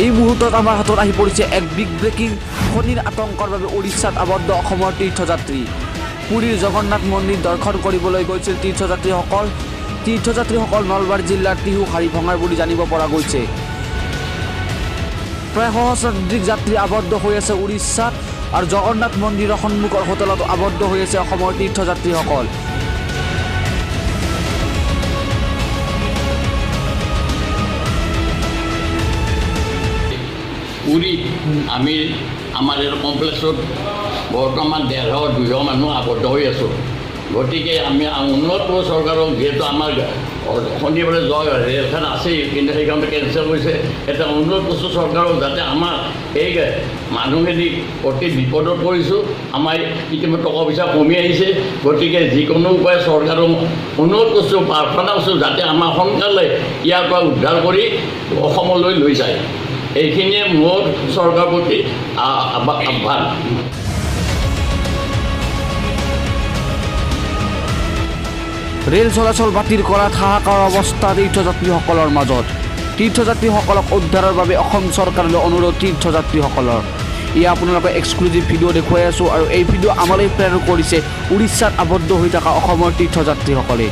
এই মুহূৰ্তত আমাৰ হাতত আহি পৰিছে এক বিগ ব্ৰেকিং ফণীৰ আতংকৰ বাবে উৰিষ্যাত আবদ্ধ অসমৰ তীৰ্থযাত্ৰী পুৰীৰ জগন্নাথ মন্দিৰ দৰ্শন কৰিবলৈ গৈছিল তীৰ্থযাত্ৰীসকল নলবাৰী জিলাৰ টিহু হাৰিভঙাৰ বুলি জানিব পৰা গৈছে। প্ৰায় সহস্ৰাধিক যাত্ৰী আবদ্ধ হৈ আছে উৰিষ্যাত আৰু জগন্নাথ মন্দিৰৰ সন্মুখৰ হোটেলত আবদ্ধ হৈ আছে অসমৰ তীৰ্থযাত্ৰীসকল। পুৰীত আমাৰ এই কমপ্লেক্সত বৰ্তমান 150-200 মানুহ আবদ্ধ হৈ আছোঁ। গতিকে আমি উন্নত চৰকাৰক যিহেতু আমাৰ শনিবাৰে জয় ৰেলখন আছেই, কিন্তু সেইখনটো কেঞ্চেল হৈছে। এটা উন্নত চৰকাৰক যাতে আমাৰ এই মানুহখিনি অতি বিপদত পৰিছোঁ। আমাৰ ইতিমধ্যে টকা পইচা কমি আহিছে। গতিকে যিকোনো উপায় চৰকাৰক উন্নত কৰিছোঁ, প্ৰাৰ্থনা কৰিছোঁ যাতে আমাৰ সোনকালে ইয়াৰ পৰা উদ্ধাৰ কৰি অসমলৈ লৈ যায়। এইখিনিয়ে মোৰ চৰকাৰৰ প্ৰতি আহ্বান। ৰেল চলাচল বাতিল কৰাত হাহাকাৰ অৱস্থা তীৰ্থযাত্ৰীসকলৰ মাজত। তীৰ্থযাত্ৰীসকলক উদ্ধাৰৰ বাবে অসম চৰকাৰলৈ অনুৰোধ তীৰ্থযাত্ৰীসকলৰ। এয়া আপোনালোকে এক্সক্লুজিভ ভিডিঅ' দেখুৱাই আছোঁ আৰু এই ভিডিঅ' আমালৈ প্ৰেৰণ কৰিছে উৰিষ্যাত আবদ্ধ হৈ থকা অসমৰ তীৰ্থযাত্ৰীসকলে।